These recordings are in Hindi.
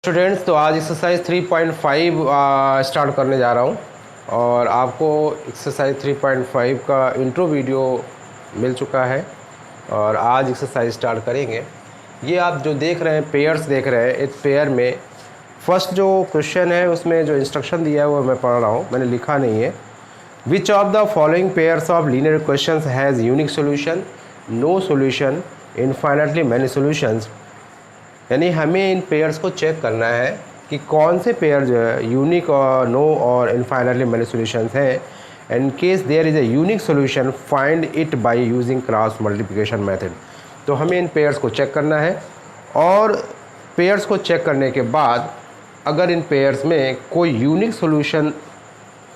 स्टूडेंट्स, तो आज एक्सरसाइज 3.5 स्टार्ट करने जा रहा हूँ और आपको एक्सरसाइज 3.5 का इंट्रो वीडियो मिल चुका है और आज एक्सरसाइज स्टार्ट करेंगे। ये आप जो देख रहे हैं, पेयर्स देख रहे हैं। इस पेयर में फर्स्ट जो क्वेश्चन है उसमें जो इंस्ट्रक्शन दिया है वो मैं पढ़ रहा हूँ, मैंने लिखा नहीं है। Which of the following pairs of linear equations has unique solution, no solution, infinitely many solutions. यानी हमें इन पेयर्स को चेक करना है कि कौन से पेयर जो है यूनिक और नो और इनफाइनाइटली मैनी सोल्यूशंस हैं। In case there is a unique solution, find it by using cross multiplication method. तो हमें इन पेयर्स को चेक करना है और पेयर्स को चेक करने के बाद अगर इन पेयर्स में कोई यूनिक सोल्यूशन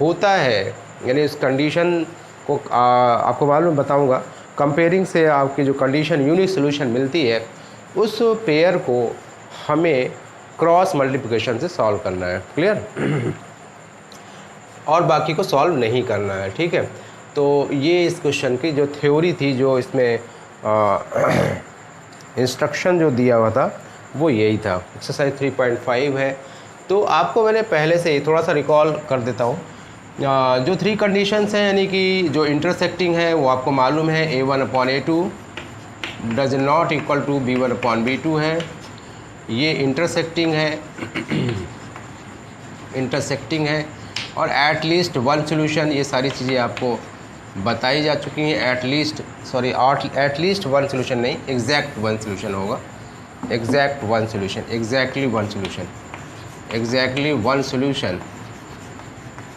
होता है, यानी इस कंडीशन को आपको बाद में बताऊंगा, कंपेयरिंग से आपकी जो कंडीशन यूनिक सोल्यूशन मिलती है उस पेयर को हमें क्रॉस मल्टीप्लिकेशन से सॉल्व करना है। क्लियर? और बाकी को सॉल्व नहीं करना है। ठीक है, तो ये इस क्वेश्चन की जो थ्योरी थी, जो इसमें इंस्ट्रक्शन जो दिया हुआ था वो यही था। एक्सरसाइज 3.5 है। तो आपको मैंने पहले से ही थोड़ा सा रिकॉल कर देता हूँ। जो थ्री कंडीशंस हैं, यानी कि जो इंटरसेक्टिंग है वो आपको मालूम है, A1/A2 does not equal to B1/B2 है। ये इंटरसेक्टिंग है इंटरसेक्टिंग है और एट लीस्ट वन सोल्यूशन, ये सारी चीज़ें आपको बताई जा चुकी हैं। एट लीस्ट वन सोल्यूशन नहीं, एग्जैक्ट वन सोल्यूशन होगा। Exact one solution, exactly one solution, exactly one solution,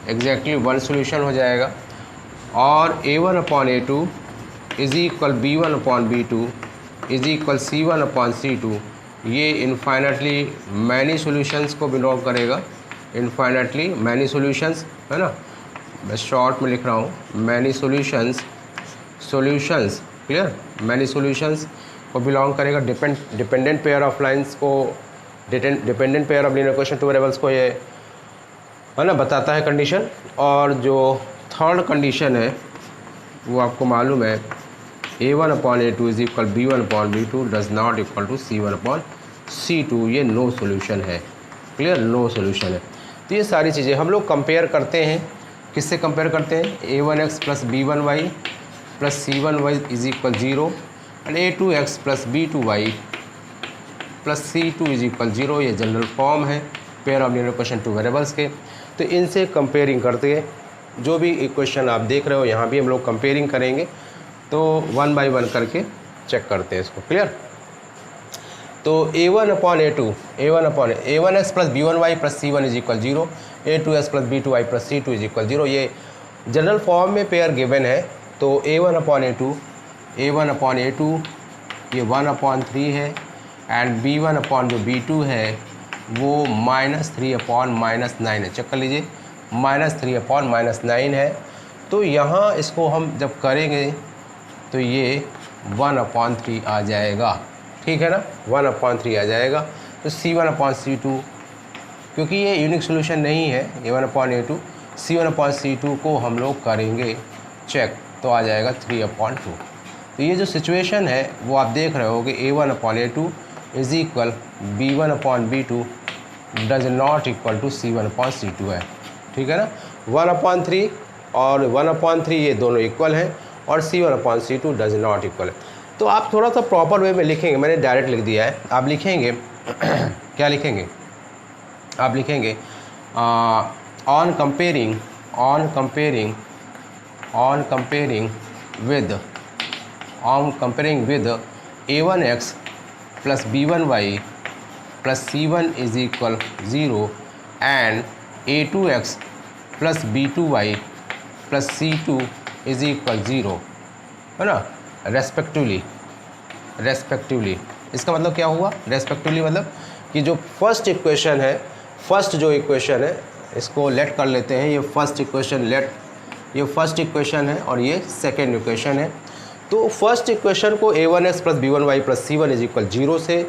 exactly one solution हो जाएगा। और A1/A2 is equal B1/B2 is equal C1/C2, ये इनफाइनाइटली मैनी सॉल्यूशंस को बिलोंग करेगा। इनफाइनाइटली मैनी सॉल्यूशंस है ना, मैं शॉर्ट में लिख रहा हूँ, many solutions. Clear? Many solutions को बिलोंग करेगा। डिपेंडेंट पेयर ऑफ लाइंस को, dependent pair of linear equation two variables को ये है ना बताता है कंडीशन। और जो थर्ड कंडीशन है वो आपको मालूम है, A1/A2 is equal B1/B2 does not equal to C1/C2, ये नो सोल्यूशन है। क्लियर? नो सोल्यूशन है। तो ये सारी चीज़ें हम लोग कंपेयर करते हैं। किससे कंपेयर करते हैं? A1x plus B1y plus C1y is equal 0 and A2x plus B2y plus C2 is equal 0। ये जनरल फॉर्म है pair of linear equation two variables के। तो इनसे कंपेयरिंग करते हैं। जो भी इक्वेशन आप देख रहे हो यहाँ भी हम लोग कंपेयरिंग करेंगे, तो वन बाय वन करके चेक करते हैं इसको। क्लियर? तो A1/A2 A1x plus B1y plus C1 is equal 0, A2x plus B2y plus C2 is equal 0, ये जनरल फॉर्म में पेयर गिवन है। तो A1/A2 ये 1/3 है एंड B1/B2 है वो -3/-9 है। चेक कर लीजिए, -3/-9 है। तो यहाँ इसको हम जब करेंगे तो ये 1/3 आ जाएगा। ठीक है ना, 1/3 आ जाएगा। तो C1/C2, क्योंकि ये यूनिक सोल्यूशन नहीं है A1/A2, C1/C2 को हम लोग करेंगे चेक, तो आ जाएगा 3/2। तो ये जो सिचुएशन है वो आप देख रहे हो कि A1/A2 is equal B1/B2 does not equal to C1/C2 है। ठीक है ना, 1/3 और 1/3 ये दोनों इक्वल हैं और C1/C2 डज नॉट इक्वल है। तो आप थोड़ा सा प्रॉपर वे में लिखेंगे, मैंने डायरेक्ट लिख दिया है। आप लिखेंगे क्या लिखेंगे? आप लिखेंगे on comparing with A1x plus B1y plus C1 is equal 0 and A2x plus B2y plus C2 is equal 0, है ना, रेस्पेक्टिवली। इसका मतलब क्या हुआ? रेस्पेक्टिवली मतलब कि जो फर्स्ट इक्वेशन है, इसको लेट कर लेते हैं। ये फर्स्ट इक्वेशन है और ये सेकेंड इक्वेशन है। तो फर्स्ट इक्वेशन को A1x plus B1y plus C1 is equal 0 से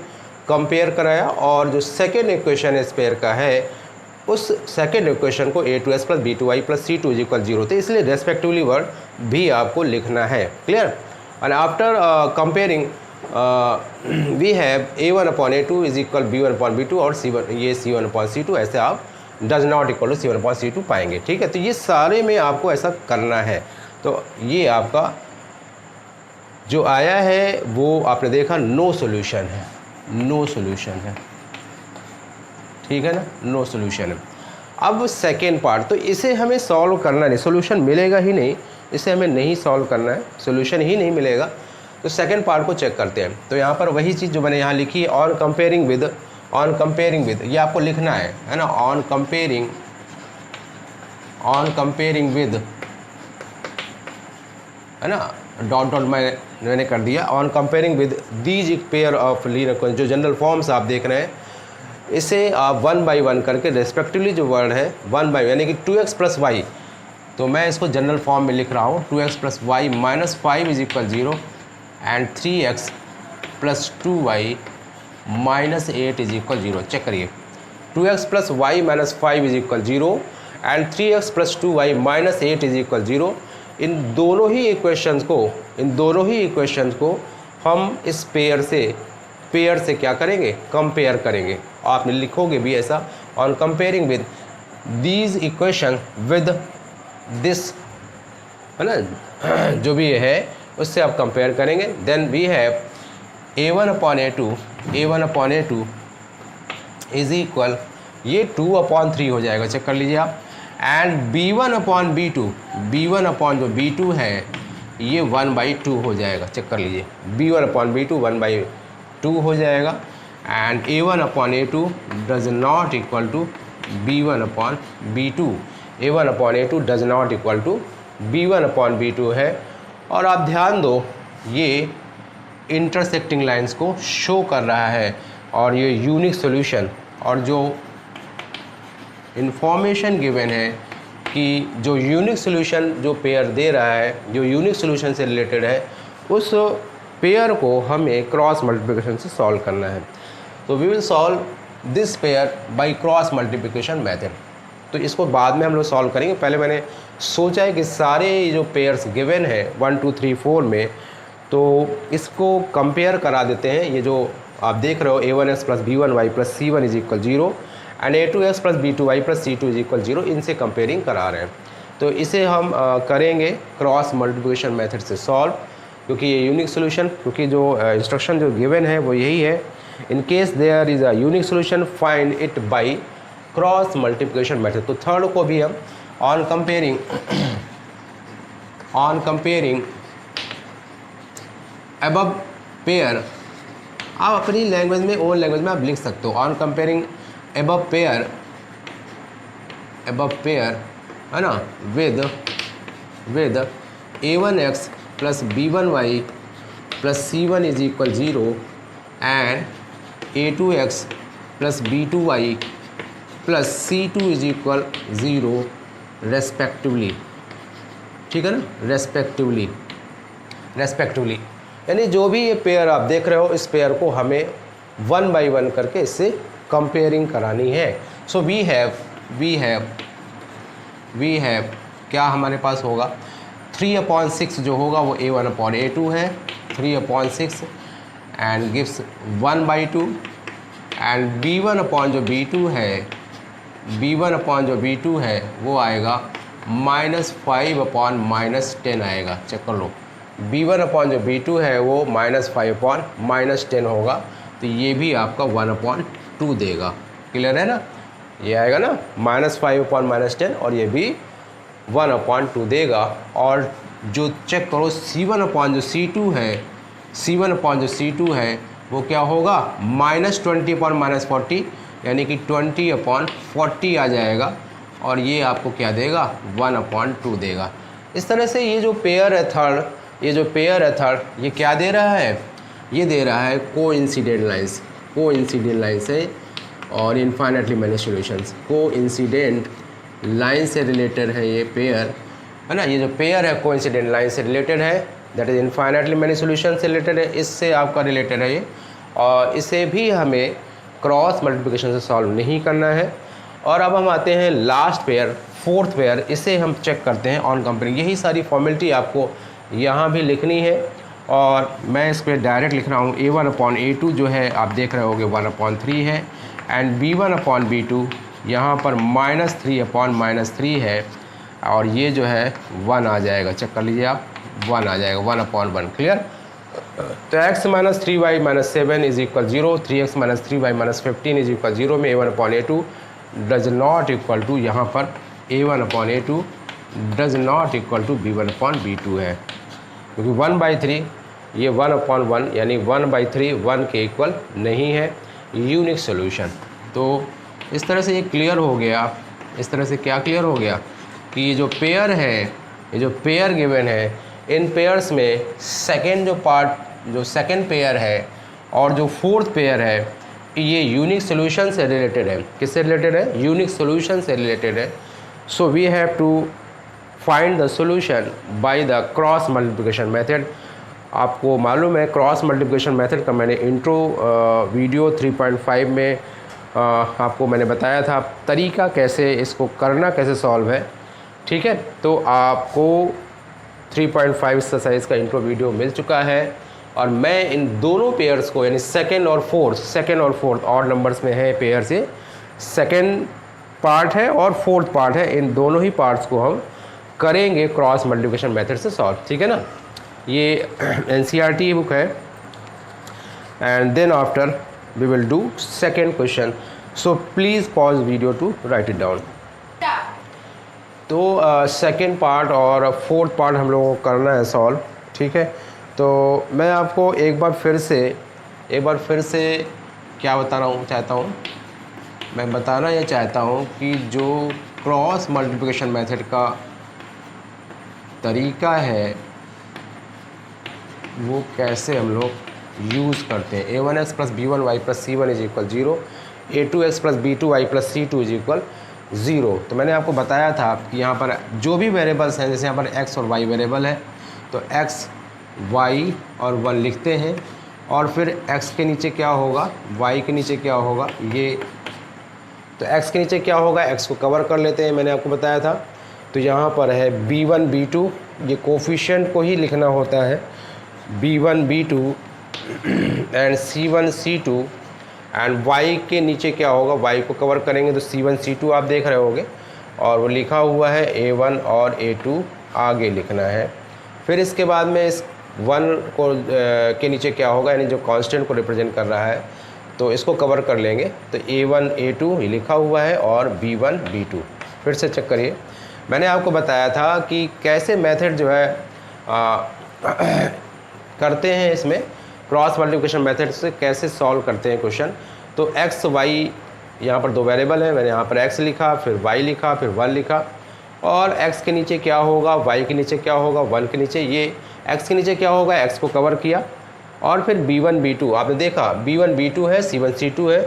कंपेयर कराया और जो सेकेंड इक्वेशन इस पेयर का है उस सेकेंड इक्वेशन को A2x plus B2y plus C2 is equal 0 थे, इसलिए रेस्पेक्टिवली वर्ड भी आपको लिखना है। Clear? And after comparing we have A1/A2 is equal B1/B2 और C1 ये C1/C2, ऐसे आप does not equal to C1/C2 पाएंगे। ठीक है, तो ये सारे में आपको ऐसा करना है। तो ये आपका जो आया है वो आपने देखा नो सॉल्यूशन है, नो सॉल्यूशन है, ठीक है ना, नो सॉल्यूशन है। अब सेकेंड पार्ट, तो इसे हमें सॉल्व करना नहीं, सॉल्यूशन मिलेगा ही नहीं, इसे हमें नहीं सॉल्व करना है, सॉल्यूशन ही नहीं मिलेगा। तो सेकेंड पार्ट को चेक करते हैं। तो यहाँ पर वही चीज़ जो मैंने यहाँ लिखी है, ऑन कंपेयरिंग विद, ये आपको लिखना है ना, ऑन कंपेयरिंग विद, है ना, डॉट मैंने कर दिया। On comparing with these pair of linear, जो जनरल फॉर्म्स आप देख रहे हैं, इसे आप 1 by 1 करके रेस्पेक्टिवली जो वर्ड है 1 by यानी कि 2x + y, तो मैं इसको जनरल फॉर्म में लिख रहा हूँ 2x + y - 5 is equal 0 and 3x + 2y - 8 is equal 0। Check करिए, 2x + y - 5 is equal 0 and 3x + 2y - 8 is equal 0। इन दोनों ही इक्वेशंस को हम इस पेयर से क्या करेंगे, कंपेयर करेंगे। आप लिखोगे भी ऐसा, on comparing with these equation with this, है ना, जो भी है उससे आप कंपेयर करेंगे। Then we have A1/A2 is equal, ये 2/3 हो जाएगा, चेक कर लीजिए आप। एंड B1/B2 है ये 1/2 हो जाएगा, चेक कर लीजिए, B1/B2 1/2 हो जाएगा। And A1/A2 does not equal to B1/B2, A1/A2 does not equal to B1/B2 है। और आप ध्यान दो, ये इंटरसेक्टिंग लाइंस को शो कर रहा है, और ये यूनिक सॉल्यूशन, और जो इन्फॉर्मेशन गिवन है कि जो यूनिक सॉल्यूशन जो पेयर दे रहा है, जो यूनिक सॉल्यूशन से रिलेटेड है, उस पेयर को हमें क्रॉस मल्टीप्लिकेशन से सॉल्व करना है। तो we will solve this pair by cross multiplication method. तो इसको बाद में हम लोग सॉल्व करेंगे। पहले मैंने सोचा है कि सारे जो पेयर्स गिवन है 1 2 3 4 में, तो इसको कंपेयर करा देते हैं। ये जो आप देख रहे हो A1x + B1y + C1 is equal 0 and A2x + B2y + C2 is equal 0, इनसे कंपेयरिंग करा रहे हैं। तो इसे हम करेंगे क्रॉस मल्टीप्लिकेशन मेथड से सॉल्व, क्योंकि ये यूनिक सॉल्यूशन, क्योंकि जो इंस्ट्रक्शन जो गिवन है वो यही है, in case there is a unique solution find it by cross multiplication method. तो थर्ड को भी हम ऑन कंपेयरिंग अबव पेयर, आप अपनी लैंग्वेज में, ओन लैंग्वेज में आप लिख सकते हो, ऑन कंपेयरिंग अबव पेयर, है ना, with A1x + B1y + C1 is equal 0 and A2x + B2y + C2 is equal 0 respectively, ठीक है ना, रेस्पेक्टिवली, यानी जो भी ये पेयर आप देख रहे हो, इस पेयर को हमें 1 by 1 करके इससे कंपेयरिंग करानी है। सो वी हैव क्या हमारे पास होगा, 3/6 जो होगा वो A1/A2 है, 3/6 एंड गिव्स 1/2 एंड B1/B2 है वो आएगा -5/-10 आएगा। चेक कर लो, B1/B2 है वो -5/-10 होगा, तो ये भी आपका 1/2 देगा। क्लियर है ना, ये आएगा ना -5/-10 और ये भी 1/2 देगा। और जो चेक करो C1/C2 है वो क्या होगा, -20/-40 यानी कि 20/40 आ जाएगा, और ये आपको क्या देगा, 1/2 देगा। इस तरह से ये जो पेयर है थर्ड, ये क्या दे रहा है, ये दे रहा है कोइंसिडेंट लाइंस है और infinitely many solutions. Coincident line से रिलेटेड है ये पेयर, है ना, ये जो पेयर है कोइंसिडेंट लाइन से रिलेटेड है, that is infinitely many solution से रिलेटेड है, इससे आपका रिलेटेड है ये, और इसे भी हमें क्रॉस मल्टीप्लिकेशन से सॉल्व नहीं करना है। और अब हम आते हैं लास्ट पेयर, फोर्थ पेयर, इसे हम चेक करते हैं ऑन कंपेयरिंग। यही सारी फॉर्मेलिटी आपको यहाँ भी लिखनी है और मैं इस पर डायरेक्ट लिख रहा हूँ A1/A2 जो है आप देख रहे होगे 1/3 है, एंड B1/B2 यहाँ पर -3/-3 है, और ये जो है 1 आ जाएगा, चेक कर लीजिए आप, 1 आ जाएगा, 1/1। क्लियर? तो x - 3y - 7 is equal 0, 3x - 3y - 15 is equal 0 में A1/A2 does not equal to, यहाँ पर A1/A2 does not equal to B1/B2 है, क्योंकि 1/3 ये 1/1 यानी 1/3 1 के इक्वल नहीं है, यूनिक सोल्यूशन। तो इस तरह से ये क्लियर हो गया। इस तरह से क्या क्लियर हो गया कि ये जो पेयर है, ये जो पेयर गिवन है, इन पेयर्स में सेकेंड जो पार्ट, जो सेकेंड पेयर है और जो फोर्थ पेयर है, ये यूनिक सोल्यूशन से रिलेटेड है। किससे रिलेटेड है? यूनिक सोल्यूशन से रिलेटेड है। So we have to find the solution by the cross multiplication method. आपको मालूम है क्रॉस मल्टीप्लिकेशन मेथड का मैंने इंट्रो वीडियो 3.5 में आपको मैंने बताया था तरीका कैसे इसको करना, कैसे सॉल्व है। ठीक है, तो आपको 3.5 एक्सरसाइज का इंट्रो वीडियो मिल चुका है, और मैं इन दोनों पेयर्स को यानी सेकेंड और फोर्थ और नंबर्स में है पेयर से, सेकेंड पार्ट है और फोर्थ पार्ट है, इन दोनों ही पार्ट्स को हम करेंगे क्रॉस मल्टीप्लिकेशन मेथड से सॉल्व। ठीक है ना? ये NCERT बुक है, and then after we will do second question. So please pause video to write it down. तो सेकेंड पार्ट और फोर्थ पार्ट हम लोगों को करना है सॉल्व। ठीक है, तो मैं आपको एक बार फिर से क्या बताना चाहता हूँ, मैं बताना ये चाहता हूँ कि जो क्रॉस मल्टीप्लिकेशन मेथड का तरीका है वो कैसे हम लोग यूज़ करते हैं। A1x + B1y + C1 is equal 0, A2x + B2y + C2 is equal 0। तो मैंने आपको बताया था कि यहाँ पर जो भी वेरिएबल्स हैं, जैसे यहाँ पर x और y वेरिएबल है, तो x, y और 1 लिखते हैं, और फिर x के नीचे क्या होगा, y के नीचे क्या होगा, ये तो x के नीचे क्या होगा, x को कवर कर लेते हैं, मैंने आपको बताया था। तो यहाँ पर है B1 B2, ये कोफिशिएंट को ही लिखना होता है, B1 B2 and C1 C2, and y के नीचे क्या होगा, y को कवर करेंगे तो C1 C2 आप देख रहे होगे, और वो लिखा हुआ है A1 और A2 आगे लिखना है। फिर इसके बाद में इस 1 को के नीचे क्या होगा, यानी जो कांस्टेंट को रिप्रेजेंट कर रहा है, तो इसको कवर कर लेंगे, तो A1 A2 ये लिखा हुआ है, और B1 B2। फिर से चेक करिए, मैंने आपको बताया था कि कैसे मेथड जो है करते हैं, इसमें क्रॉस मल्टीप्लिकेशन मेथड से कैसे सॉल्व करते हैं क्वेश्चन। तो x y यहाँ पर दो वेरिएबल है, मैंने यहाँ पर x लिखा, फिर y लिखा, फिर 1 लिखा, और x के नीचे क्या होगा, y के नीचे क्या होगा, 1 के नीचे, ये x के नीचे क्या होगा, x को कवर किया, और फिर B1 B2 आपने देखा B1 B2 है, C1 C2 है,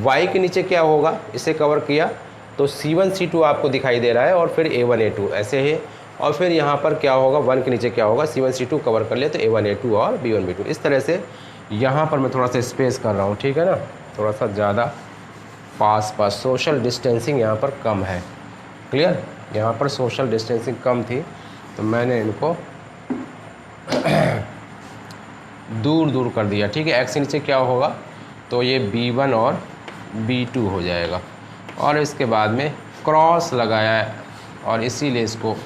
y के नीचे क्या होगा, इसे कवर किया, तो C1 C2 आपको दिखाई दे रहा है, और फिर A1 A2 ऐसे है, और फिर यहाँ पर क्या होगा, 1 के नीचे क्या होगा, C1 C2 कवर कर लिया, तो A1 A2 और B1 B2। इस तरह से यहाँ पर मैं थोड़ा सा स्पेस कर रहा हूँ, ठीक है ना, थोड़ा सा ज़्यादा पास सोशल डिस्टेंसिंग यहाँ पर कम है। क्लियर? यहाँ पर सोशल डिस्टेंसिंग कम थी, तो मैंने इनको दूर कर दिया। ठीक है, x के नीचे क्या होगा, तो ये B1 और B2 हो जाएगा, और इसके बाद में क्रॉस लगाया है, और इसीलिए इसको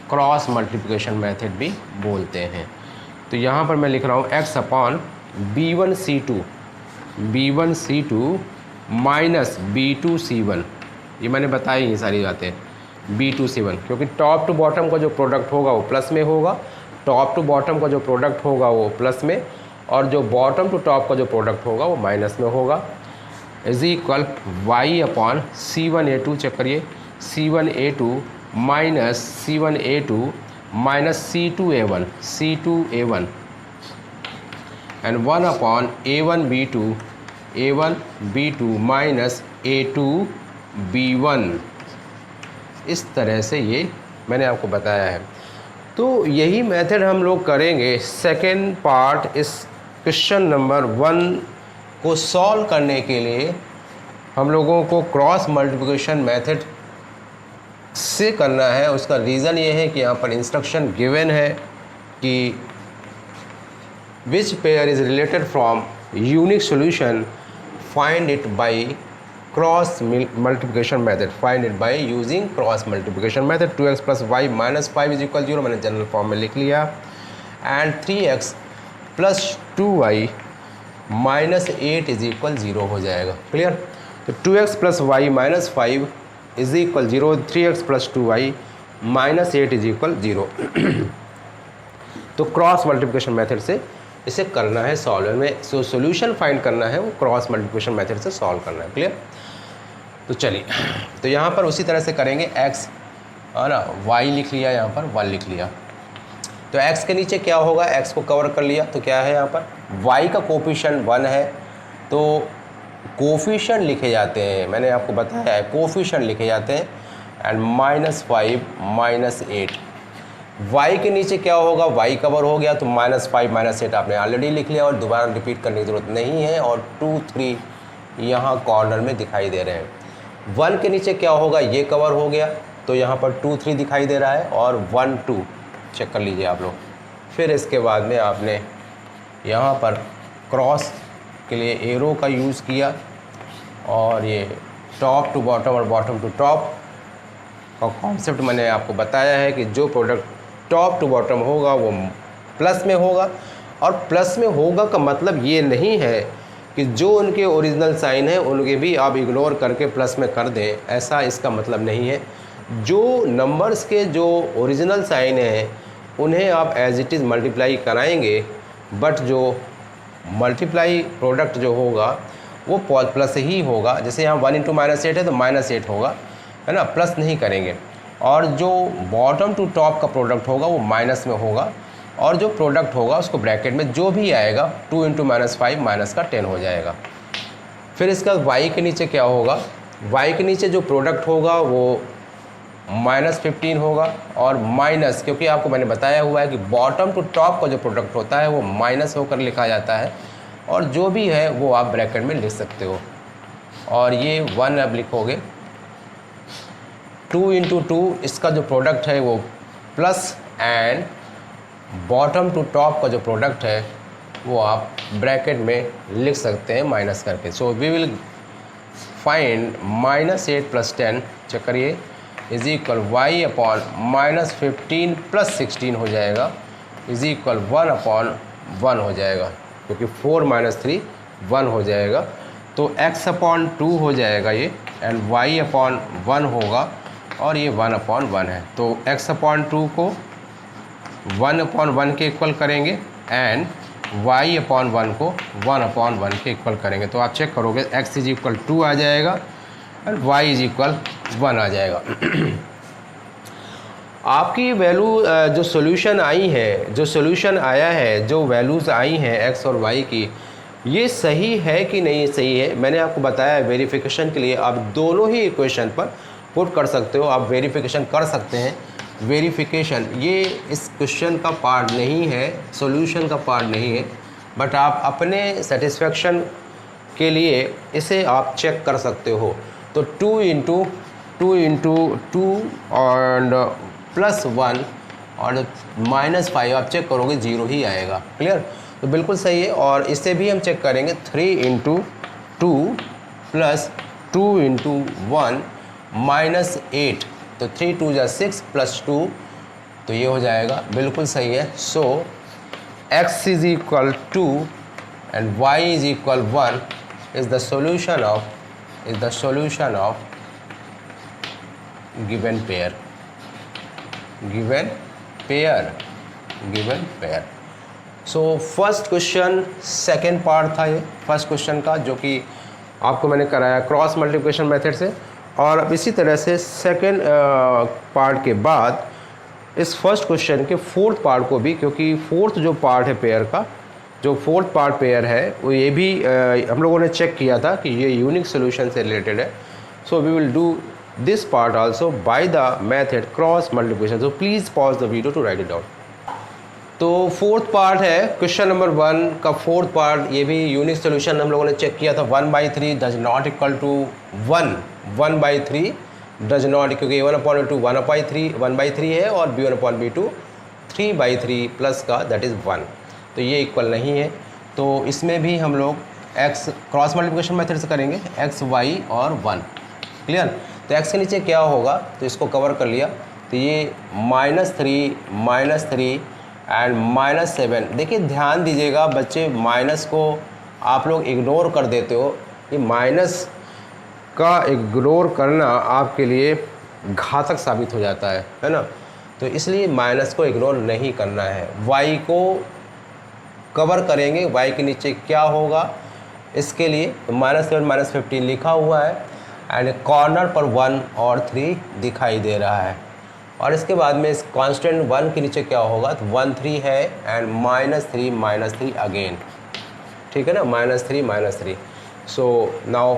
क्रॉस मल्टीप्लिकेशन मेथड भी बोलते हैं। तो यहाँ पर मैं लिख रहा हूँ x upon B1 C2 minus B2 C1, ये मैंने बताई ये सारी बातें, B2 C1, क्योंकि टॉप टू बॉटम का जो प्रोडक्ट होगा वो प्लस में होगा, टॉप टू बॉटम का जो प्रोडक्ट होगा वो प्लस में, और जो बॉटम टू टॉप का जो प्रोडक्ट होगा वो माइनस में होगा, is equal y upon C1 A2, check करिए, C1 A2 minus C1 A2 minus C2 A1 and 1 upon A1 B2 minus A2 B1। इस तरह से ये मैंने आपको बताया है। तो यही मेथड हम लोग करेंगे सेकेंड पार्ट इस क्वेश्चन नंबर 1 को सॉल्व करने के लिए। हम लोगों को क्रॉस मल्टीप्लिकेशन मेथड से करना है। उसका रीज़न ये है कि यहाँ पर इंस्ट्रक्शन गिवन है कि which pair is related from unique solution, find it by cross multiplication method, find it by using cross multiplication method. 2x plus y minus 5 is equal 0, मैंने जनरल फॉर्म में लिख लिया। And 3x plus 2y minus 8 is equal 0 हो जाएगा। क्लियर? तो 2x plus y minus 5 is equal 0, 3x plus 2y minus 8 is equal 0। तो क्रॉस मल्टीप्लिकेशन मेथड से इसे करना है सॉल्व में, सो सोल्यूशन फाइंड करना है वो क्रॉस मल्टीप्लिकेशन मेथड से सॉल्व करना है। क्लियर? तो चलिए, तो यहाँ पर उसी तरह से करेंगे। x है ना, y लिख लिया, यहाँ पर 1 लिख लिया। तो x के नीचे क्या होगा, x को कवर कर लिया, तो क्या है यहाँ पर y का कोफिशिएंट 1 है, तो कोफिशिएंट लिखे जाते हैं, मैंने आपको बताया है कोफिशिएंट लिखे जाते हैं। एंड -5 -8, y के नीचे क्या होगा, y कवर हो गया, तो -5 -8 आपने ऑलरेडी लिख लिया और दोबारा रिपीट करने की ज़रूरत नहीं है। और 2 3 यहाँ कॉर्नर में दिखाई दे रहे हैं। 1 के नीचे क्या होगा, ये कवर हो गया, तो यहाँ पर 2 3 दिखाई दे रहा है, और 1 2 चेक कर लीजिए आप लोग। फिर इसके बाद में आपने यहाँ पर क्रॉस के लिए एरो का यूज़ किया, और ये टॉप टू बॉटम और बॉटम टू टॉप का कॉन्सेप्ट मैंने आपको बताया है कि जो प्रोडक्ट टॉप टू बॉटम होगा वो प्लस में होगा। और प्लस में होगा का मतलब ये नहीं है कि जो उनके ओरिजिनल साइन है उनके भी आप इग्नोर करके प्लस में कर दें, ऐसा इसका मतलब नहीं है। जो नंबर्स के जो ओरिजिनल साइन हैं उन्हें आप एज इट इज़ मल्टीप्लाई कराएंगे, बट जो मल्टीप्लाई प्रोडक्ट जो होगा वो प्लस ही होगा। जैसे यहाँ 1 × -8 है तो -8 होगा, है ना, प्लस नहीं करेंगे। और जो बॉटम टू टॉप का प्रोडक्ट होगा वो माइनस में होगा, और जो प्रोडक्ट होगा उसको ब्रैकेट में जो भी आएगा 2 × -5 माइनस का 10 हो जाएगा। फिर इसका y के नीचे क्या होगा, y के नीचे जो प्रोडक्ट होगा वो -15 होगा, और माइनस, क्योंकि आपको मैंने बताया हुआ है कि बॉटम टू टॉप का जो प्रोडक्ट होता है वो माइनस होकर लिखा जाता है, और जो भी है वो आप ब्रैकेट में लिख सकते हो। और ये 1 अब लिखोगे। 2 × 2 इसका जो प्रोडक्ट है वो plus, and bottom to top का जो प्रोडक्ट है वो आप ब्रैकेट में लिख सकते हैं माइनस करके। So we will find -8 + 10, check करिए, इज इक्वल y अपॉन -15 + 16 हो जाएगा, इज इक्वल 1/1 हो जाएगा, क्योंकि 4 - 3 1 हो जाएगा। तो x/2 हो जाएगा ये, एंड y/1 होगा, और ये 1/1 है। तो x/2 को 1/1 के इक्वल करेंगे, एंड y/1 को 1/1 के इक्वल करेंगे। तो आप चेक करोगे x = 2 आ जाएगा, और y = 1 आ जाएगा। आपकी वैल्यू जो सॉल्यूशन आई है, जो सॉल्यूशन आया है, जो वैल्यूज़ आई हैं x और y की, ये सही है कि नहीं सही है, मैंने आपको बताया। वेरिफिकेशन के लिए आप दोनों ही इक्वेशन पर पुट कर सकते हो, आप वेरिफिकेशन कर सकते हैं। वेरिफिकेशन ये इस क्वेश्चन का पार्ट नहीं है, सॉल्यूशन का पार्ट नहीं है, बट आप अपने सेटिस्फेक्शन के लिए इसे आप चेक कर सकते हो। तो 2 × 2 और +1 और -5 आप चेक करोगे 0 ही आएगा। क्लियर? तो बिल्कुल सही है। और इससे भी हम चेक करेंगे 3 × 2 + 2 × 1 -8, तो 3 2 = 6 + 2, तो ये हो जाएगा, बिल्कुल सही है। सो x = 2 and y = 1 is the solution of given pair। So first question second part था ये फर्स्ट क्वेश्चन का, जो कि आपको मैंने कराया क्रॉस मल्टीप्लिकेशन मेथड से। और अब इसी तरह से सेकेंड पार्ट के बाद इस फर्स्ट क्वेश्चन के फोर्थ पार्ट को भी, क्योंकि फोर्थ जो पार्ट है पेयर का, जो फोर्थ पार्ट पेयर है वो ये भी हम लोगों ने चेक किया था कि ये यूनिक सोल्यूशन से रिलेटेड है। So we will do this part also by the method cross multiplication. So please pause the video to write it down. तो फोर्थ पार्ट है क्वेश्चन नंबर 1 का फोर्थ पार्ट, ये भी यूनिक सोल्यूशन हम लोगों ने चेक किया था। 1/3 does not equal to 1, 1/3 does not, क्योंकि a1/2 1/3 है और b1/b2 3/3 प्लस का दैट इज़ 1। तो ये इक्वल नहीं है। तो इसमें भी हम लोग x क्रॉस मल्टीप्लिकेशन मेथड से करेंगे, x y और 1। क्लियर। तो x के नीचे क्या होगा, तो इसको कवर कर लिया। तो ये -3 एंड -7। देखिए ध्यान दीजिएगा बच्चे, माइनस को आप लोग इग्नोर कर देते हो। ये माइनस का इग्नोर करना आपके लिए घातक साबित हो जाता है ना। तो इसलिए माइनस को इग्नोर नहीं करना है। y को कवर करेंगे, y के नीचे क्या होगा इसके लिए -7 -15 लिखा हुआ है एंड कॉर्नर पर 1 और 3 दिखाई दे रहा है। और इसके बाद में इस कांस्टेंट 1 के नीचे क्या होगा, तो 1 3 है एंड -3 अगेन। ठीक है ना, -3 सो नाउ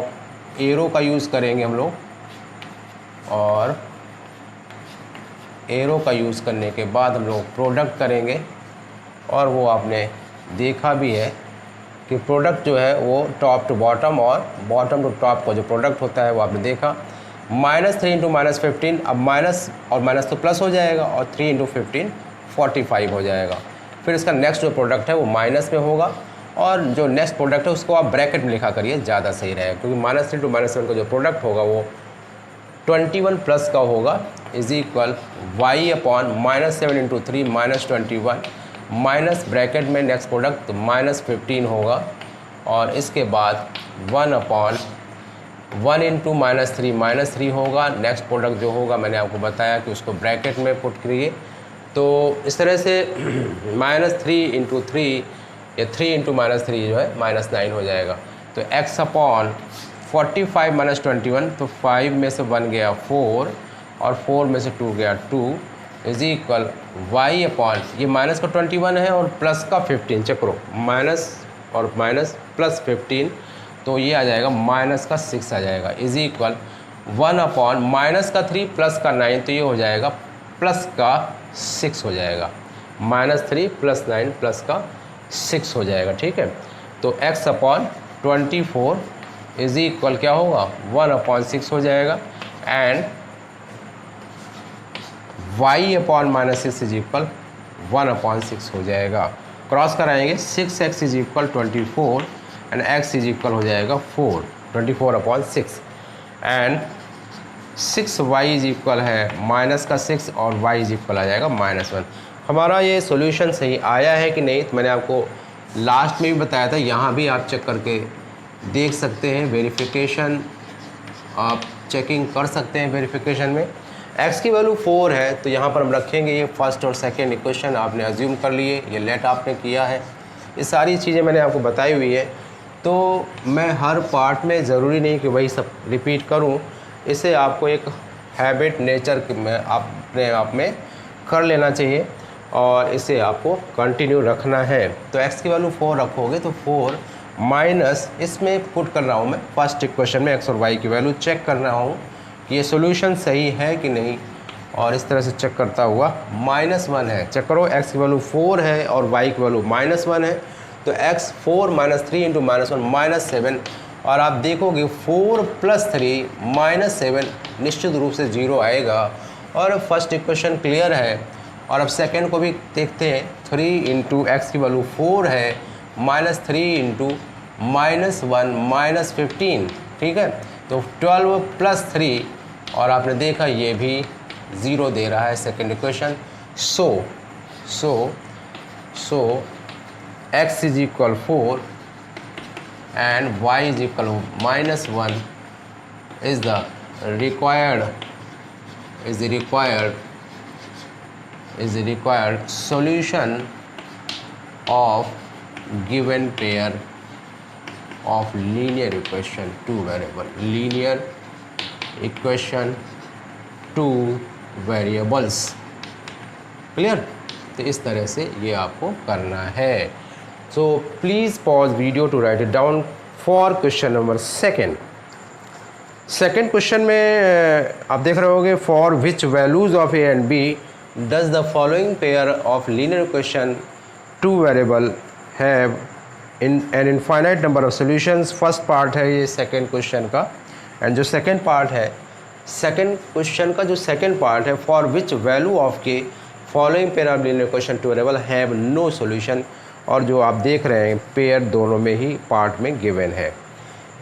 एरो का यूज़ करेंगे हम लोग, और एरो का यूज़ करने के बाद हम लोग प्रोडक्ट करेंगे। और वो आपने देखा भी है कि प्रोडक्ट जो है वो टॉप टू बॉटम और बॉटम टू टॉप का जो प्रोडक्ट होता है वो आपने देखा। -3 × -15, अब माइनस और माइनस तो प्लस हो जाएगा, और 3 × 15 45 हो जाएगा। फिर इसका नेक्स्ट जो प्रोडक्ट है वो माइनस में होगा, और जो नेक्स्ट प्रोडक्ट है उसको आप ब्रैकेट में लिखा करिए, ज़्यादा सही रहेगा, क्योंकि -3 × -7 का जो प्रोडक्ट होगा वो 21 प्लस का होगा, is equal y upon -7 × 3 -21 minus bracket में नेक्स्ट प्रोडक्ट तो -15 होगा, और इसके बाद 1 अपॉन 1 × -3 होगा। नेक्स्ट प्रोडक्ट जो होगा मैंने आपको बताया कि उसको ब्रैकेट में पुट करिए। तो इस तरह से -3 × 3 या 3 × -3 जो है -9 हो जाएगा। तो x अपॉन 45 -21, तो 5 में से 1 गया 4 और 4 में से 2 गया 2 इज इक्वल y अपॉन, ये माइनस का 21 है और प्लस का 15, चेक करो, माइनस और माइनस प्लस 15, तो ये आ जाएगा माइनस का 6 आ जाएगा, इज इक्वल 1 अपॉन माइनस का 3 प्लस का 9, तो ये हो जाएगा प्लस का 6 हो जाएगा, -3 + 9 प्लस का 6 हो जाएगा। ठीक है, तो x अपॉन 24 इज इक्वल क्या होगा, 1/6 हो जाएगा, and y upon -6 is equal 1/6 हो जाएगा। क्रॉस कराएंगे, 6x is equal 24 and x is equal हो जाएगा 4, 24/6 एंड 6y इज इक्वल है -6 और y इज इक्वल आ जाएगा -1। हमारा ये सॉल्यूशन सही आया है कि नहीं, तो मैंने आपको लास्ट में भी बताया था, यहाँ भी आप चेक करके देख सकते हैं, वेरिफिकेशन आप चेकिंग कर सकते हैं वेरिफिकेशन में। x की वैल्यू 4 है, तो यहाँ पर हम रखेंगे ये फर्स्ट और सेकेंड इक्वेशन आपने अज्यूम कर लिए, ये लेट आपने किया है, ये सारी चीज़ें मैंने आपको बताई हुई है। तो मैं हर पार्ट में ज़रूरी नहीं कि वही सब रिपीट करूँ, इसे आपको एक हैबिट नेचर में अपने आप में कर लेना चाहिए और इसे आपको कंटिन्यू रखना है। तो x की वैल्यू 4 रखोगे तो 4 माइनस, इसमें पुट कर रहा हूँ मैं फर्स्ट इक्वेशन में x और y की वैल्यू चेक कर रहा हूँ कि ये सॉल्यूशन सही है कि नहीं, और इस तरह से चेक करता हुआ -1 है, चेक करो, x की वैल्यू 4 है और y की वैल्यू -1 है, तो x 4 - 3 × -1 -7, और आप देखोगे 4 + 3 -7 निश्चित रूप से 0 आएगा, और फर्स्ट इक्वेशन क्लियर है। और अब सेकंड को भी देखते हैं, 3 × x की वैल्यू 4 है, -3 × -1 -15, ठीक है, तो 12 + 3, और आपने देखा ये भी 0 दे रहा है second equation. So x is equal 4 and y is equal -1 is the required solution of given pair of linear equation, two variable linear equation, two variables, clear. तो इस तरह से ये आपको करना है। So please pause video to write it down for question number second question में आप देख रहे होगे, for which values of a and b does the following pair of linear equation two variable have in an infinite number of solutions. First part है ये सेकेंड क्वेश्चन का, एंड जो सेकेंड पार्ट है सेकेंड क्वेश्चन का जो सेकेंड पार्ट है, for which value of k following pair of linear equation two variable have no solution. और जो आप देख रहे हैं पेयर दोनों में ही पार्ट में गिवन है।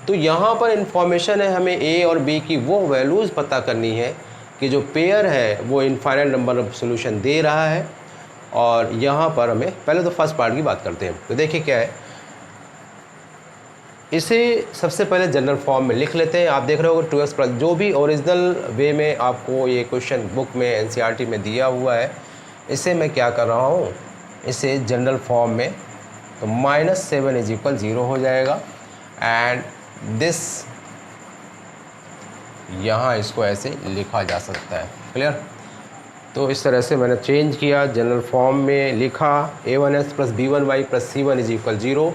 तो यहाँ पर इंफॉर्मेशन है हमें ए और बी की वो वैल्यूज़ पता करनी है कि जो पेयर है वो इनफाइनाइट नंबर ऑफ सॉल्यूशन दे रहा है। और यहाँ पर हमें पहले तो फर्स्ट पार्ट की बात करते हैं। तो देखिए क्या है, इसे सबसे पहले जनरल फॉर्म में लिख लेते हैं। आप देख रहे हो 2x प्लस, जो भी ओरिजिनल वे में आपको ये क्वेश्चन बुक में एनसीईआरटी में दिया हुआ है, इसे मैं क्या कर रहा हूँ, इसे जनरल फॉर्म में, तो -7 = 0 हो जाएगा। एंड दिस यहाँ इसको ऐसे लिखा जा सकता है। क्लियर? तो इस तरह से मैंने चेंज किया, जनरल फॉर्म में लिखा a1x + b1y + c1 = 0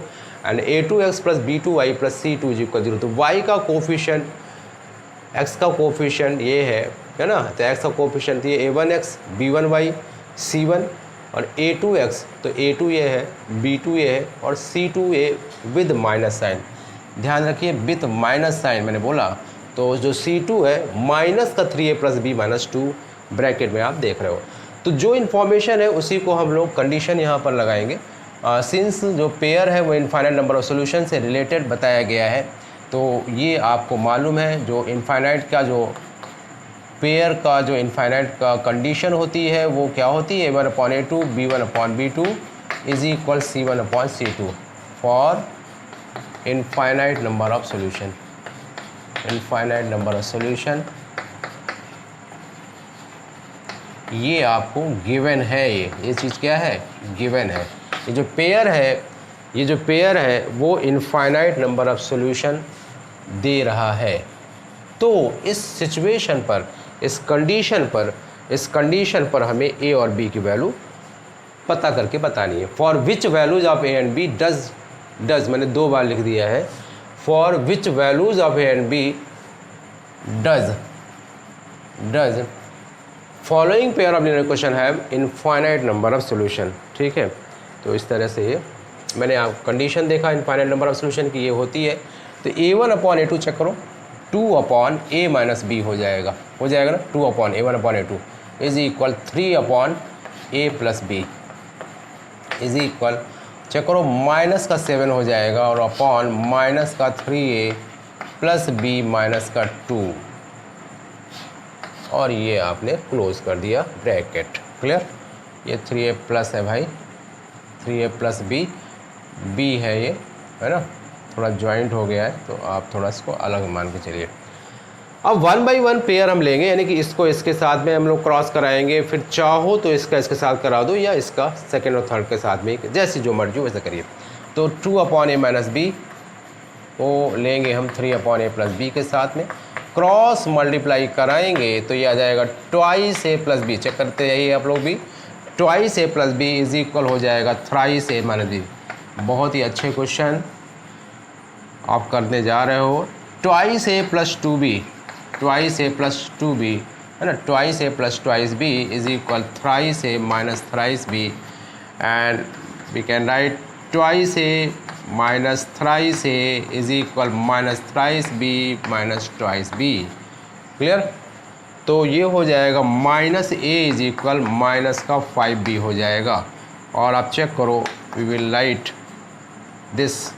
and a2x + b2y + c2 = 0। तो y का कोफिशिएंट, x का कोफिशिएंट ये है ना, तो x का कोफिशिएंट ये a1x b1y c1 और a2x, तो a2 ये है, b2 ये है और c2 ये विद माइनस साइन। ध्यान रखिए विद माइनस साइन मैंने बोला, तो जो c2 है माइनस का 3a + b - 2 ब्रैकेट में आप देख रहे हो। तो जो इन्फॉर्मेशन है उसी को हम लोग कंडीशन यहाँ पर लगाएंगे। सिंस जो पेयर है वो इनफाइनाइट नंबर ऑफ सॉल्यूशन से रिलेटेड बताया गया है, तो ये आपको मालूम है जो इनफाइनाइट का जो पेयर का जो इनफाइनाइट का कंडीशन होती है वो क्या होती है, a1/a2 b1/b2 = c1/c2 for infinite number of solution. Infinite number of solution ये आपको गिवन है, ये चीज़ क्या है, गिवन है। ये जो पेयर है वो इनफाइनाइट नंबर ऑफ सॉल्यूशन दे रहा है। तो इस सिचुएशन पर, इस कंडीशन पर हमें ए और बी की वैल्यू पता करके बतानी है। For which values of a and b does मैंने 2 बार लिख दिया है, for which values of a and b does following pair of linear equation have infinite number of solution. ठीक है, तो इस तरह से ये मैंने आप कंडीशन देखा इनफाइनाइट नंबर ऑफ सॉल्यूशन की ये होती है। तो a1/a2 चेक करो, 2/a - b हो जाएगा ना, 2/a1/a2 = 3/a + b = चेक करो माइनस का 7 हो जाएगा और अपॉन माइनस का 3a + b - 2 और ये आपने क्लोज कर दिया ब्रैकेट। क्लियर? ये 3a प्लस है भाई, 3a + b है ये, है ना, थोड़ा जॉइंट हो गया है तो आप थोड़ा इसको अलग मान के चलिए। अब 1 बाई 1 पेयर हम लेंगे, यानी कि इसको इसके साथ में हम लोग क्रॉस कराएंगे, फिर चाहो तो इसका इसके साथ करा दो या इसका सेकेंड और थर्ड के साथ में, जैसी जो मर्जी वैसे करिए। तो 2/a - b को लेंगे हम 3/a + b के साथ में, क्रॉस मल्टीप्लाई कराएंगे तो ये आ जाएगा 2a + b। चेक करते जाइए आप लोग भी, 2a + b = हो जाएगा 3a - b। बहुत ही अच्छे क्वेश्चन आप करने जा रहे हो। 2a + 2b, 2a + 2b है ना, 2a + 2b = 3a - 3b and we can write 2a - 3a = -3b - 2b। Clear? तो ये हो जाएगा -a = -5b हो जाएगा। और आप चेक करो, we will write this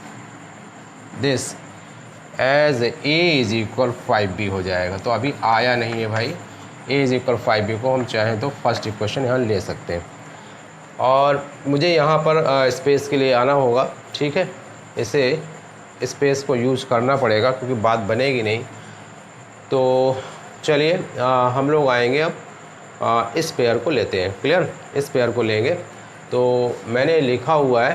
as a = 5b हो जाएगा। तो अभी आया नहीं है भाई, a = 5b को हम चाहें तो फर्स्ट इक्वेशन यहाँ ले सकते हैं। और मुझे यहाँ पर स्पेस के लिए आना होगा। ठीक है, इसे स्पेस को यूज़ करना पड़ेगा क्योंकि बात बनेगी नहीं। तो चलिए हम लोग आएंगे अब इस पेयर को लेते हैं। क्लियर? इस पेयर को लेंगे तो मैंने लिखा हुआ है,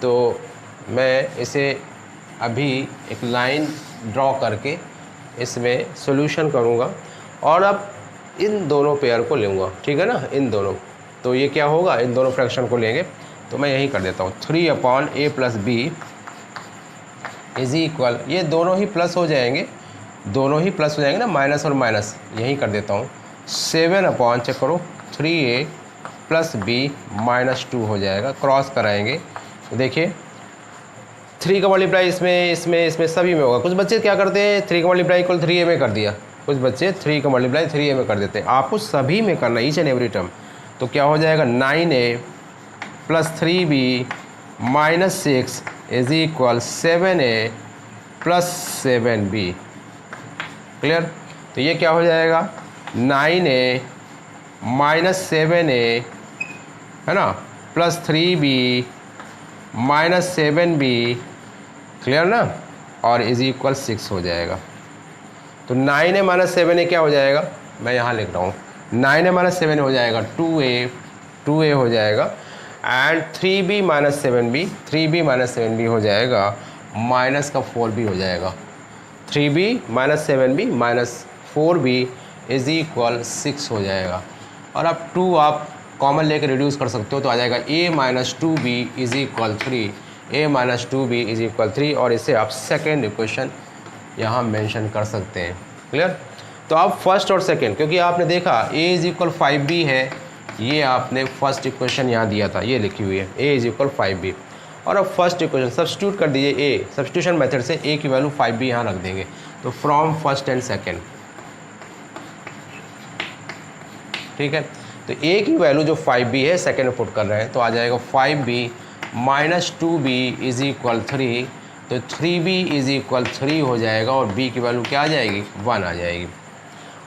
तो मैं इसे अभी एक लाइन ड्रॉ करके इसमें सॉल्यूशन करूँगा और अब इन दोनों पेयर को लूँगा। ठीक है ना, इन दोनों, तो ये क्या होगा, इन दोनों फ्रैक्शन को लेंगे। तो मैं यही कर देता हूँ, 3/a + b = ये दोनों ही प्लस हो जाएंगे, ना, माइनस और माइनस, यही कर देता हूँ 7/, चेक करो 3a + b - 2 हो जाएगा। क्रॉस कराएंगे तो देखिए 3 का मल्टीप्लाई इसमें सभी में होगा। कुछ बच्चे क्या करते हैं, 3 का मल्टीप्लाई = 3a में कर दिया, कुछ बच्चे 3 का मल्टीप्लाई 3a में कर देते हैं। आपको सभी में करना, ईच एंड एवरी टर्म। तो क्या हो जाएगा 9a + 3b -6 is equal 7a plus 7b। Clear? तो ये क्या हो जाएगा, 9a माइनस 7a है ना plus 3b minus 7b। Clear ना? और इज इक्वल 6 हो जाएगा। तो 9a माइनस 7a क्या हो जाएगा, मैं यहाँ लिख रहा हूँ 9a माइनस 7 हो जाएगा 2a हो जाएगा, एंड 3b माइनस 7b हो जाएगा माइनस का 4b हो जाएगा। 3b minus 7b minus 4b is equal 6 हो जाएगा। और अब 2 आप कॉमन लेकर रिड्यूस कर सकते हो, तो आ जाएगा a minus 2b is equal 3, a minus 2b is equal 3, और इसे आप सेकेंड इक्वेशन यहाँ मेंशन कर सकते हैं। क्लियर? तो आप फर्स्ट और सेकेंड, क्योंकि आपने देखा a इज इक्वल 5b है, ये आपने फर्स्ट इक्वेशन यहाँ दिया था, ये लिखी हुई है a इज इक्वल 5b। और अब फर्स्ट इक्वेशन सब्स्टिट्यूट कर दीजिए, a सब्स्टिट्यूशन मेथड से a की वैल्यू 5b यहाँ रख देंगे। तो फ्रॉम फर्स्ट एंड सेकेंड, ठीक है। तो a की वैल्यू जो 5b है सेकेंड में पुट कर रहे हैं, तो आ जाएगा 5b minus 2b is equal 3, तो 3b इज इक्वल 3 हो जाएगा, और b की वैल्यू क्या आ जाएगी, 1 आ जाएगी।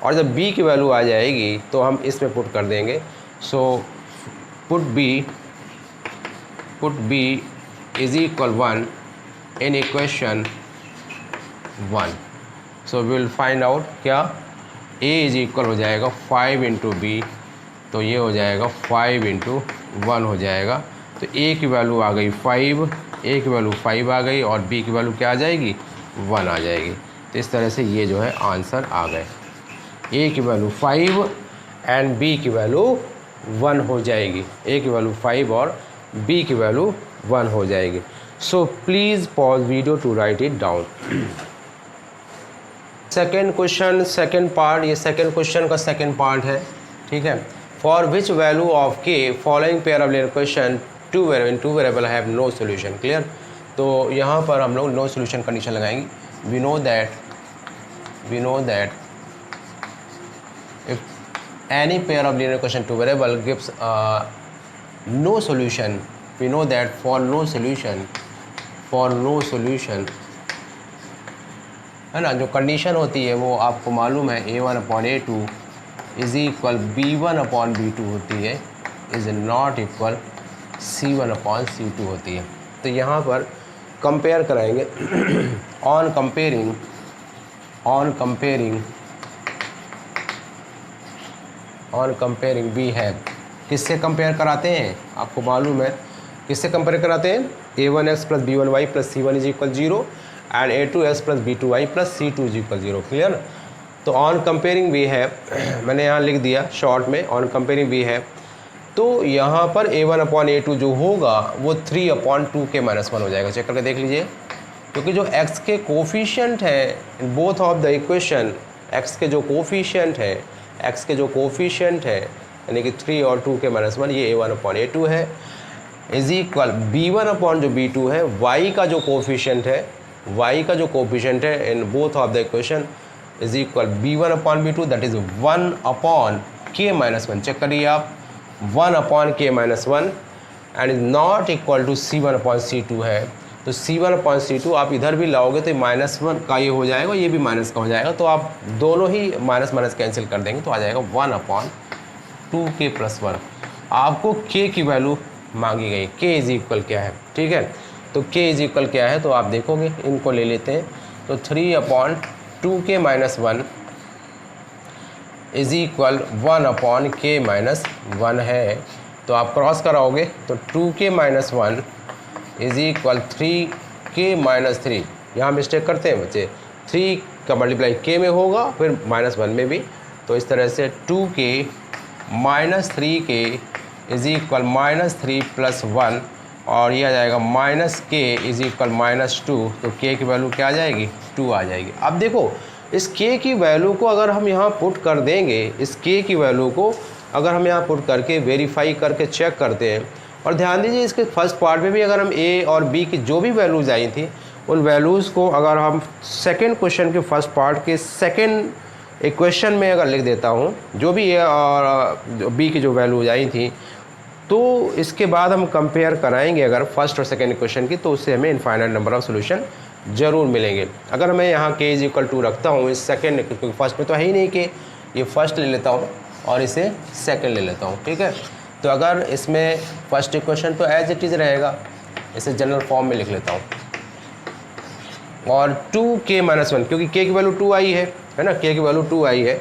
और जब b की वैल्यू आ जाएगी तो हम इसमें पुट कर देंगे। So put b is equal 1 in equation 1। So we will find out क्या, a इज इक्वल हो जाएगा 5 इंटू बी, तो ये हो जाएगा 5 इंटू 1 हो जाएगा। तो a की वैल्यू आ गई 5, a की वैल्यू 5 आ गई, और b की वैल्यू क्या आ जाएगी, 1 आ जाएगी। तो इस तरह से ये जो है आंसर आ गए, a की वैल्यू 5 एंड b की वैल्यू 1 हो जाएगी, a की वैल्यू 5 और b की वैल्यू 1 हो जाएगी। So please pause video to write it down. Second question, second part, ये सेकेंड क्वेश्चन का सेकेंड पार्ट है, ठीक है। For which value of k following pair of linear question two variable have no solution. Clear? तो यहाँ पर हम लोग नो सोल्यूशन कंडीशन लगाएंगे। We know that if any pair of linear question two variable gives no solution, we know that for no solution है ना, जो कंडीशन होती है वो आपको मालूम है, a1/a2 इज इक्वल b1/b2 होती है, इज नॉट इक्वल c1/c2 होती है। तो यहाँ पर कंपेयर कराएंगे ऑन कंपेयरिंग वी हैव, किससे कंपेयर कराते हैं, आपको मालूम है किससे कंपेयर कराते हैं, a1x plus b1y plus c1 is equal 0 and a2x plus b2y plus c2 is equal 0। Clear? तो ऑन कंपेयरिंग वी हैव मैंने यहाँ लिख दिया शॉर्ट में, ऑन कंपेयरिंग वी हैव। तो यहाँ पर a1/a2 जो होगा वो 3/2 के -1 हो जाएगा। चेक करके देख लीजिए, क्योंकि जो x के कोफिशिएंट है in both of the equation, x के जो कोफिशिएंट है यानी कि 3 और 2 के -1, ये a1/a2 है, इज इक्वल b1 जो b2 है, y का जो कोफिशिएंट है in both of the equation is equal b1/b2, that is 1/k-1। Check करिए आप, 1/k-1 and is not equal to c1/c2 है। तो c1/c2 आप इधर भी लाओगे तो -1 का ये हो जाएगा, ये भी माइनस का हो जाएगा, तो आप दोनों ही माइनस माइनस कैंसिल कर देंगे, तो आ जाएगा 1/2k+1। आपको k की वैल्यू मांगी गई, k इज इक्वल क्या है, ठीक है। तो k इज इक्वल क्या है, तो आप देखोगे, इनको ले लेते हैं। तो 3/2k-1 इज इक्वल 1/k-1 है। तो आप क्रॉस कराओगे तो 2k-1 इज इक्वल 3k-3। यहाँ मिस्टेक करते हैं बच्चे, 3 का मल्टीप्लाई k में होगा, फिर -1 में भी। तो इस तरह से 2k-3k इज इक्वल -3 + 1, और ये आ जाएगा -k इज इक्वल -2। तो k की वैल्यू क्या आ जाएगी, 2 आ जाएगी। अब देखो, इस k की वैल्यू को अगर हम यहाँ पुट कर देंगे, इस k की वैल्यू को अगर हम यहाँ पुट करके वेरीफाई करके चेक करते हैं, और ध्यान दीजिए इसके फर्स्ट पार्ट में भी अगर हम a और b की जो भी वैल्यूज़ आई थी, उन वैल्यूज़ को अगर हम सेकेंड क्वेश्चन के फर्स्ट पार्ट के सेकेंड इक्वेशन में अगर लिख देता हूँ, जो भी a और b की जो वैल्यूज़ आई थी तो इसके बाद हम कंपेयर कराएंगे अगर फर्स्ट और सेकेंड इक्वेशन की, तो उससे हमें इनफाइनाइट नंबर ऑफ सोल्यूशन ज़रूर मिलेंगे। अगर मैं यहाँ k इज इक्वल टू रखता हूँ इस सेकेंड, क्योंकि फर्स्ट में तो है ही नहीं k, ये फर्स्ट ले लेता हूँ और इसे सेकेंड ले लेता हूँ, ठीक है। तो अगर इसमें फर्स्ट इक्वेशन तो एज इट इज़ रहेगा, इसे जनरल फॉर्म में लिख लेता हूँ, और 2k माइनस 1, क्योंकि k की वैल्यू 2 आई है ना, k की वैल्यू 2 आई है,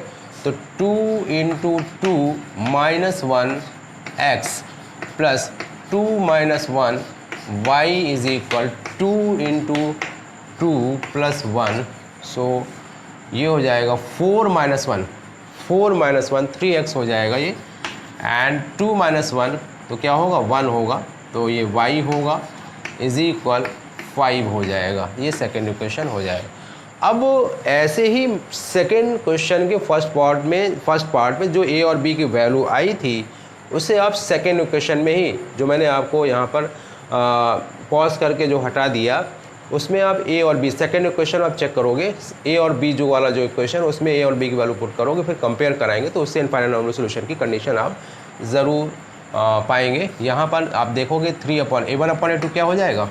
तो 2 into 2 minus 1 x plus 2 minus 1 y is equal 2 into 2 plus 1, सो ये हो जाएगा 4 माइनस 1, 3x हो जाएगा ये, एंड 2 माइनस 1 तो क्या होगा 1 होगा, तो ये y होगा इज इक्वल 5 हो जाएगा, ये सेकेंड इक्वेशन हो जाएगा। अब ऐसे ही सेकेंड क्वेश्चन के फर्स्ट पार्ट में जो a और b की वैल्यू आई थी, उसे आप सेकेंड इक्वेशन में ही, जो मैंने आपको यहाँ पर पॉज करके जो हटा दिया, उसमें आप a और b सेकेंड इक्वेशन आप चेक करोगे, a और b जो वाला जो इक्वेशन, उसमें a और b की वैल्यू पुट करोगे, फिर कंपेयर कराएंगे, तो उससे इनफाइनाइट नंबर सोल्यूशन की कंडीशन आप ज़रूर पाएंगे। यहाँ पर आप देखोगे 3/a1/a2 क्या हो जाएगा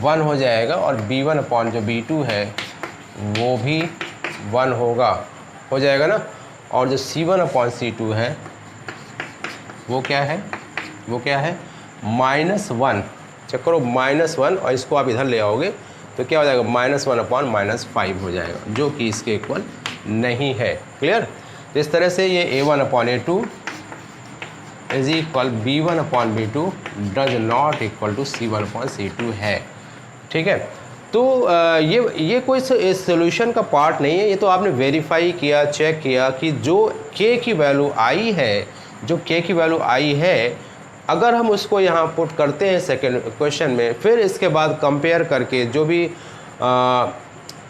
1 हो जाएगा, और b1 अपॉन जो b2 है वो भी 1 हो जाएगा ना, और जो c1 अपॉन c2 है वो क्या है -1, चेक करो -1, और इसको आप इधर ले आओगे तो क्या हो जाएगा -1 अपॉन -5 हो जाएगा, जो कि इसके इक्वल नहीं है। क्लियर। तो इस तरह से ये a1/a2 is equal b1/b2 does not equal to c1/c2 है, ठीक है। तो ये कोई सोल्यूशन का पार्ट नहीं है, ये तो आपने वेरीफाई किया, चेक किया कि जो k की वैल्यू आई है, अगर हम उसको यहाँ पुट करते हैं सेकेंड क्वेश्चन में, फिर इसके बाद कंपेयर करके जो भी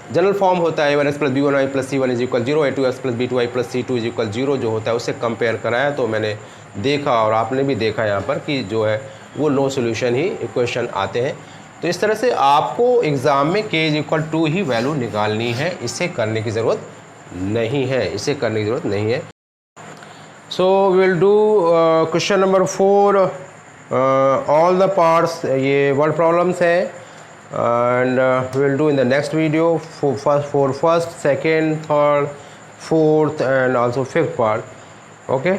जनरल फॉर्म होता है a1x plus b1y plus c1 is equal 0, a2x plus b2y plus c2 is equal 0 जो होता है, उससे कंपेयर कराया, तो मैंने देखा और आपने भी देखा यहाँ पर कि जो है वो नो सोल्यूशन ही इक्वेशन आते हैं। तो इस तरह से आपको एग्ज़ाम में k is equal 2 he value निकालनी है, इसे करने की ज़रूरत नहीं है, so will do question number 4 all the parts, ये वर्ड प्रॉब्लम्स है, and will do in the next video for first, second, third, fourth and also fifth part, okay.